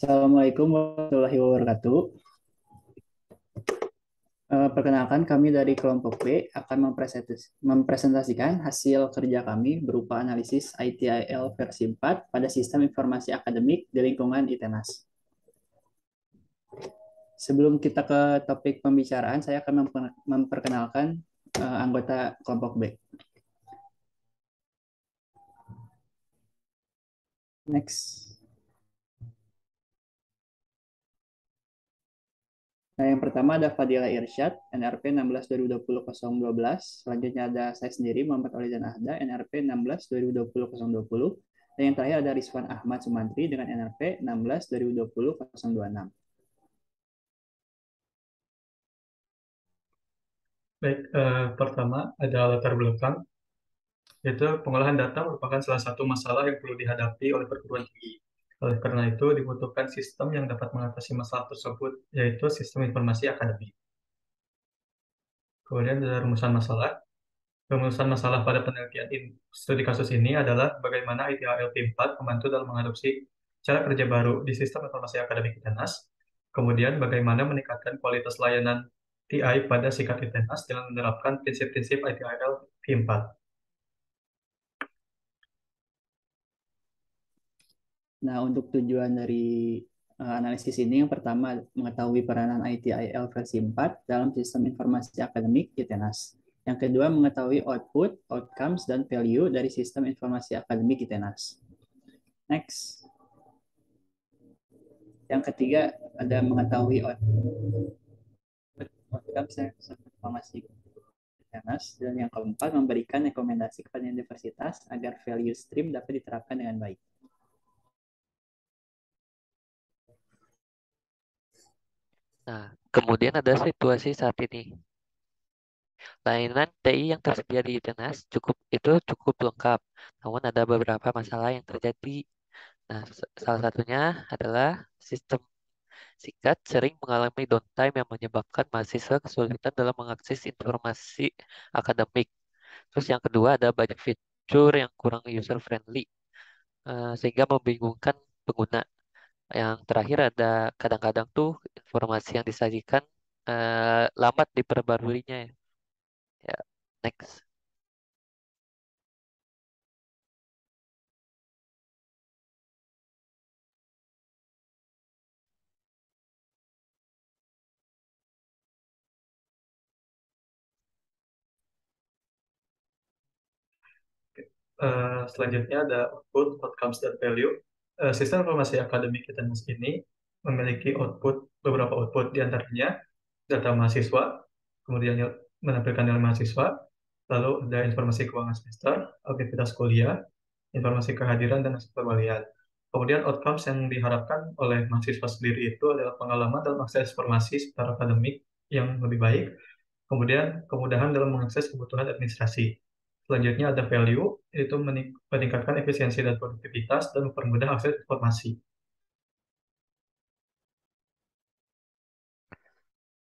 Assalamualaikum warahmatullahi wabarakatuh. Perkenalkan kami dari kelompok B akan mempresentasikan hasil kerja kami berupa analisis ITIL versi 4 pada sistem informasi akademik di lingkungan ITENAS. Sebelum kita ke topik pembicaraan, saya akan memperkenalkan anggota kelompok B. Next. Nah, yang pertama ada Fadila Irsyad, NRP 16/2020-012. Selanjutnya ada saya sendiri, Muhammad Olizan Ahda, NRP 16/2020-020. Dan yang terakhir ada Rizwan Ahmad Sumantri dengan NRP 16/2020-026. Baik, pertama ada latar belakang, yaitu pengolahan data merupakan salah satu masalah yang perlu dihadapi oleh perguruan tinggi. Oleh karena itu, dibutuhkan sistem yang dapat mengatasi masalah tersebut, yaitu sistem informasi akademik. Kemudian ada rumusan masalah. Rumusan masalah pada penelitian studi kasus ini adalah bagaimana ITHL P4 membantu dalam mengadopsi cara kerja baru di sistem informasi akademik ITENAS. Kemudian, bagaimana meningkatkan kualitas layanan TI pada sikat ITENAS dengan menerapkan prinsip-prinsip ITHL P4. Nah, untuk tujuan dari analisis ini, yang pertama mengetahui peranan ITIL versi 4 dalam sistem informasi akademik ITENAS. Yang kedua, mengetahui output, outcomes, dan value dari sistem informasi akademik ITENAS. Next. Yang ketiga, ada mengetahui outcomes dari sistem informasi ITENAS. Dan yang keempat, memberikan rekomendasi kepada universitas agar value stream dapat diterapkan dengan baik. Nah, kemudian ada situasi saat ini. Layanan TI yang tersedia di Tenas cukup lengkap, namun ada beberapa masalah yang terjadi. Nah, salah satunya adalah sistem sikat sering mengalami downtime yang menyebabkan mahasiswa kesulitan dalam mengakses informasi akademik. Terus yang kedua ada banyak fitur yang kurang user friendly, sehingga membingungkan pengguna. Yang terakhir ada kadang-kadang tuh informasi yang disajikan lambat diperbaruinya ya. Ya, next. Selanjutnya ada output, outcomes, dan value. Sistem informasi akademik ITENAS ini memiliki beberapa output, diantaranya data mahasiswa, kemudian menampilkan nilai mahasiswa, lalu ada informasi keuangan semester, aktivitas kuliah, informasi kehadiran, dan hasil perwalian. Kemudian outcomes yang diharapkan oleh mahasiswa sendiri itu adalah pengalaman dalam akses informasi secara akademik yang lebih baik, kemudian kemudahan dalam mengakses kebutuhan administrasi. Selanjutnya ada value, yaitu meningkatkan efisiensi dan produktivitas dan mempermudah akses informasi.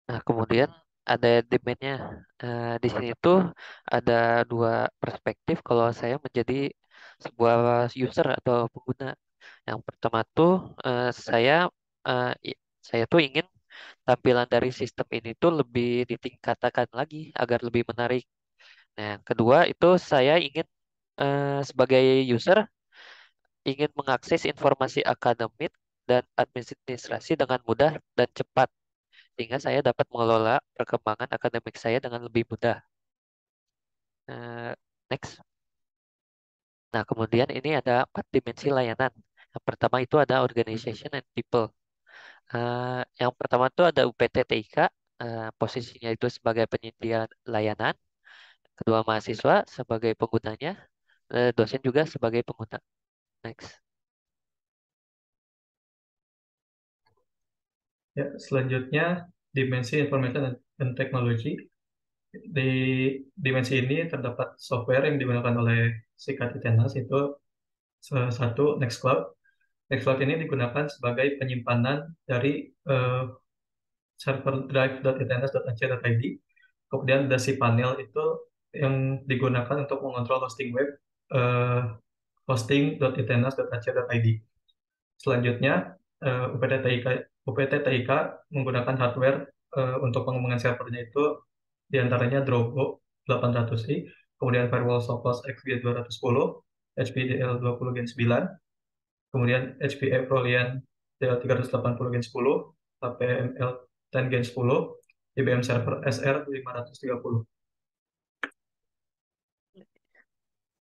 Nah, kemudian ada demand-nya. Di sini tuh ada dua perspektif kalau saya menjadi sebuah user atau pengguna. Yang pertama tuh eh, i- saya tuh ingin tampilan dari sistem ini tuh lebih ditingkatkan lagi agar lebih menarik. Nah, yang kedua itu saya ingin sebagai user ingin mengakses informasi akademik dan administrasi dengan mudah dan cepat sehingga saya dapat mengelola perkembangan akademik saya dengan lebih mudah. Eh, Next. Nah, kemudian ini ada 4 dimensi layanan. Yang pertama itu ada organization and people. Yang pertama itu ada UPT TIK, posisinya itu sebagai penyedia layanan. Kedua mahasiswa sebagai penggunanya, dosen juga sebagai pengguna. Next. Ya, selanjutnya dimensi information dan teknologi. Di dimensi ini terdapat software yang digunakan oleh Sikat Itenas, itu satu Nextcloud. Nextcloud ini digunakan sebagai penyimpanan dari server drive.itenas.ac.id. Kemudian ada cPanel, itu yang digunakan untuk mengontrol hosting web, hosting.itenas.ac.id. Selanjutnya UPT TIK UPT TIK menggunakan hardware untuk pengembangan servernya itu diantaranya Drobo 800i, kemudian firewall Sophos XG210, HPDL 20 Gen 9, kemudian HPE ProLiant DL380 Gen 10, HPML 10 Gen 10, IBM Server SR 530.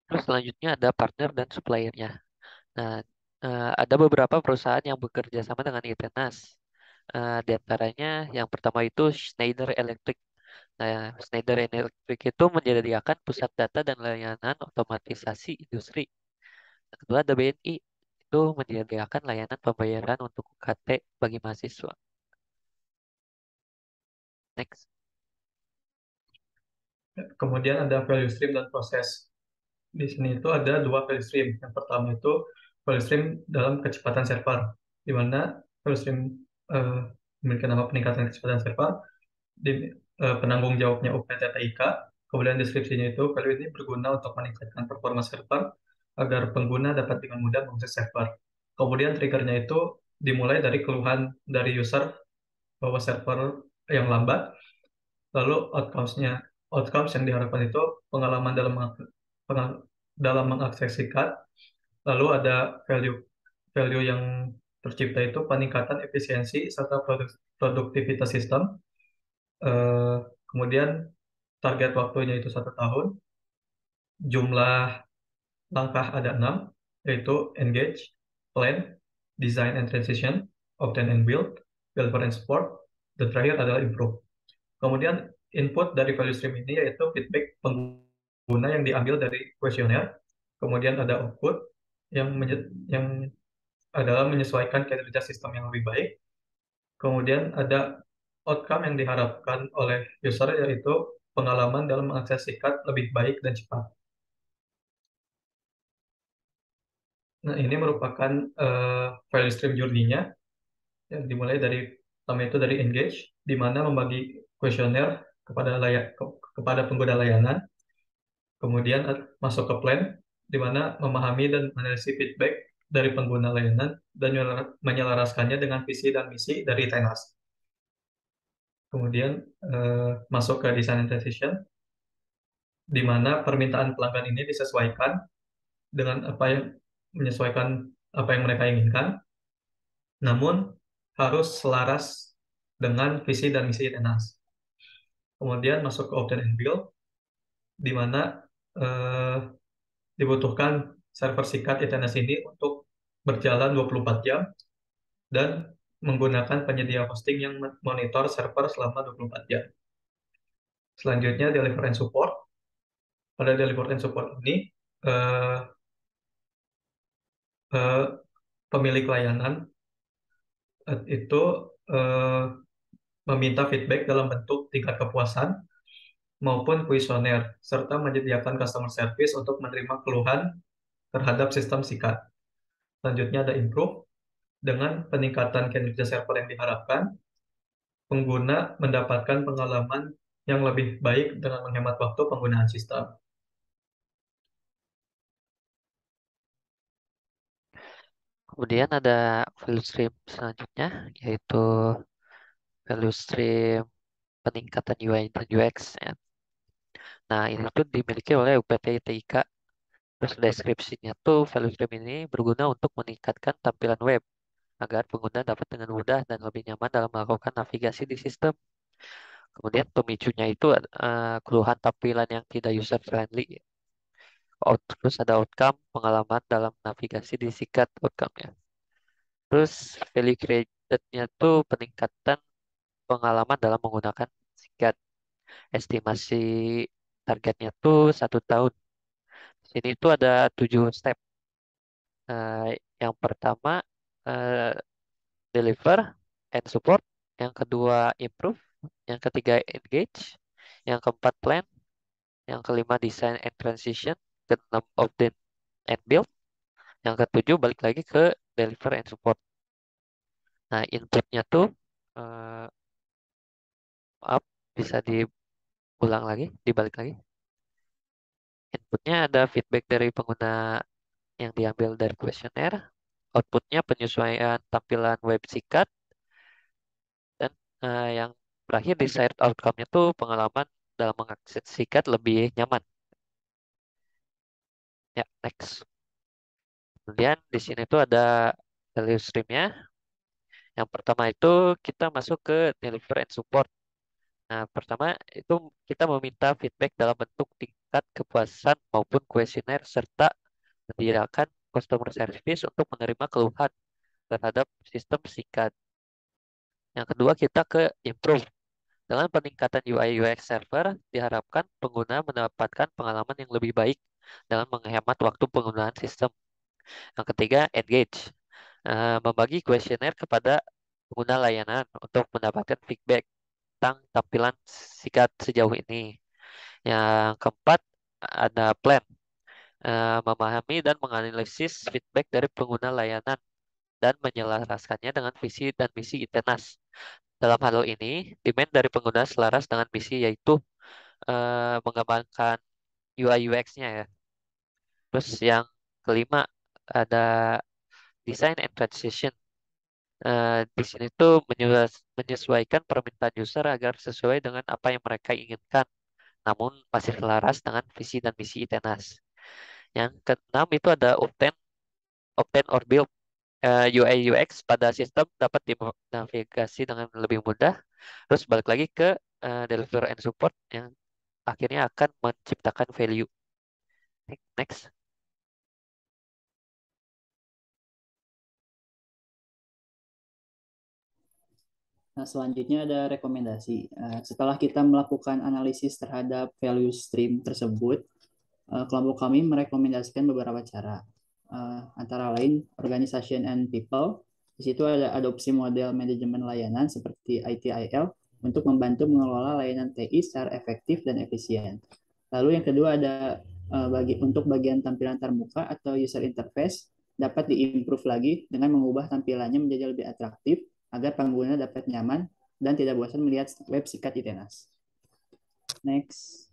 Terus selanjutnya ada partner dan suppliernya. Nah, ada beberapa perusahaan yang bekerja sama dengan Itenas. Di antaranya yang pertama itu Schneider Electric. Nah, Schneider Electric itu menyediakan pusat data dan layanan otomatisasi industri. Yang kedua ada BNI, itu menyediakan layanan pembayaran untuk UKT bagi mahasiswa. Next. Kemudian ada value stream dan proses. Di sini itu ada dua value stream. Yang pertama itu value stream dalam kecepatan server, di mana value stream eh, memiliki nama peningkatan kecepatan server, di penanggung jawabnya UPT TIK. Kemudian deskripsinya itu value ini berguna untuk meningkatkan performa server agar pengguna dapat dengan mudah mengakses server. Kemudian triggernya itu dimulai dari keluhan dari user bahwa server yang lambat. Lalu outcomes yang diharapkan itu pengalaman dalam mengakses sikat. Lalu ada value value yang tercipta itu peningkatan efisiensi serta produktivitas sistem. Eh, Kemudian target waktunya itu 1 tahun. Jumlah langkah ada 6, yaitu engage, plan, design and transition, obtain and build, deliver and support, dan terakhir adalah improve. Kemudian input dari value stream ini yaitu feedback pengguna yang diambil dari kuesioner. Kemudian ada output yang adalah menyesuaikan kinerja sistem yang lebih baik. Kemudian ada outcome yang diharapkan oleh user yaitu pengalaman dalam mengakses sikat lebih baik dan cepat. Nah, ini merupakan value stream journey-nya yang dimulai dari pertama itu dari engage, di mana membagi kuesioner kepada pengguna layanan. Kemudian masuk ke plan, di mana memahami dan menanalisis feedback dari pengguna layanan dan menyelaraskannya dengan visi dan misi dari Tenas. Kemudian masuk ke design and transition, di mana permintaan pelanggan ini disesuaikan dengan menyesuaikan apa yang mereka inginkan, namun harus selaras dengan visi dan misi Tenas. Kemudian masuk ke obtain and build, di mana eh, dibutuhkan server sikat Ethernet ini untuk berjalan 24 jam dan menggunakan penyedia hosting yang monitor server selama 24 jam. Selanjutnya, deliver and support. Pada deliver and support ini, eh, eh, pemilik layanan itu eh, meminta feedback dalam bentuk tingkat kepuasan maupun kuesioner, serta menyediakan customer service untuk menerima keluhan terhadap sistem sikat. Selanjutnya ada improve. Dengan peningkatan kinerja server yang diharapkan, pengguna mendapatkan pengalaman yang lebih baik dengan menghemat waktu penggunaan sistem. Kemudian ada value stream selanjutnya, yaitu value stream peningkatan UI dan UX. Ya. Nah, ini tuh dimiliki oleh UPT TIK. Terus deskripsinya tuh value stream ini berguna untuk meningkatkan tampilan web agar pengguna dapat dengan mudah dan lebih nyaman dalam melakukan navigasi di sistem. Kemudian pemicunya itu keluhan tampilan yang tidak user friendly. Terus ada outcome pengalaman dalam navigasi di sikat outcome-nya. Terus value created-nya tuh peningkatan pengalaman dalam menggunakan sikat. Estimasi targetnya tuh 1 tahun. Di sini tuh ada 7 step. Yang pertama eh, deliver and support, yang kedua improve, yang ketiga engage, yang keempat plan, yang kelima design and transition, keenam update and build, yang ketujuh balik lagi ke deliver and support. Nah, inputnya tuh eh, maaf, bisa diulang lagi, dibalik lagi. Inputnya ada feedback dari pengguna yang diambil dari kuesioner, outputnya penyesuaian tampilan web sikat, dan yang terakhir desired outcome-nya tuh pengalaman dalam mengakses sikat lebih nyaman. Ya, next. Kemudian di sini tuh ada value stream-nya. Yang pertama itu kita masuk ke deliver and support. Nah, pertama itu kita meminta feedback dalam bentuk tingkat kepuasan maupun kuesioner serta menyediakan customer service untuk menerima keluhan terhadap sistem sikat. Yang kedua kita ke improve. Dengan peningkatan UI UX server, diharapkan pengguna mendapatkan pengalaman yang lebih baik dengan menghemat waktu penggunaan sistem. Yang ketiga, engage. Membagi kuesioner kepada pengguna layanan untuk mendapatkan feedback tentang tampilan sikat sejauh ini. Yang keempat, ada plan. Memahami dan menganalisis feedback dari pengguna layanan dan menyelaraskannya dengan visi dan misi ITENAS. Dalam hal ini, demand dari pengguna selaras dengan misi yaitu mengembangkan UI UX-nya ya. Terus yang kelima ada design and transition. Di sini tuh menyesuaikan permintaan user agar sesuai dengan apa yang mereka inginkan, namun masih selaras dengan visi dan misi ITENAS. Yang keenam itu ada obtain or build. UI UX pada sistem dapat dinavigasi dengan lebih mudah. Terus balik lagi ke deliver and support yang akhirnya akan menciptakan value. Next. Nah, selanjutnya ada rekomendasi. Setelah kita melakukan analisis terhadap value stream tersebut, kelompok kami merekomendasikan beberapa cara. Antara lain, organization and people. Di situ ada adopsi model manajemen layanan seperti ITIL untuk membantu mengelola layanan TI secara efektif dan efisien. Lalu yang kedua ada untuk bagian tampilan termuka atau user interface dapat diimprove lagi dengan mengubah tampilannya menjadi lebih atraktif agar pengguna dapat nyaman dan tidak bosan melihat web sikat ITENAS. Next.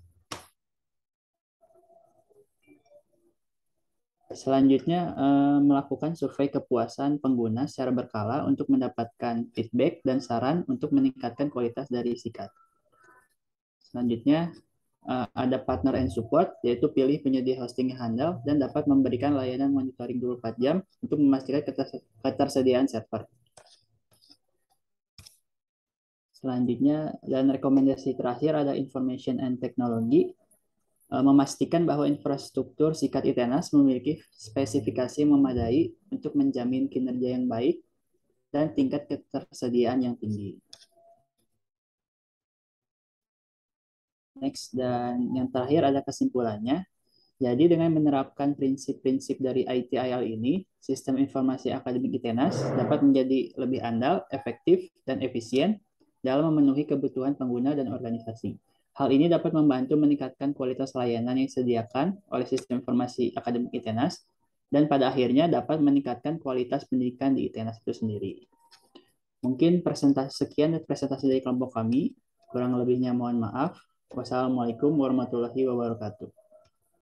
Selanjutnya, melakukan survei kepuasan pengguna secara berkala untuk mendapatkan feedback dan saran untuk meningkatkan kualitas dari sikat. Selanjutnya, ada partner and support, yaitu pilih penyedia hosting yang handal dan dapat memberikan layanan monitoring 24 jam untuk memastikan ketersediaan server. Selanjutnya, dan rekomendasi terakhir ada information and technology, memastikan bahwa infrastruktur sikat ITENAS memiliki spesifikasi yang memadai untuk menjamin kinerja yang baik dan tingkat ketersediaan yang tinggi. Next, dan yang terakhir ada kesimpulannya. Jadi dengan menerapkan prinsip-prinsip dari ITIL ini, sistem informasi akademik ITENAS dapat menjadi lebih andal, efektif, dan efisien dalam memenuhi kebutuhan pengguna dan organisasi. Hal ini dapat membantu meningkatkan kualitas layanan yang disediakan oleh sistem informasi akademik ITENAS dan pada akhirnya dapat meningkatkan kualitas pendidikan di ITENAS itu sendiri. Mungkin sekian presentasi dari kelompok kami. Kurang lebihnya mohon maaf. Wassalamualaikum warahmatullahi wabarakatuh.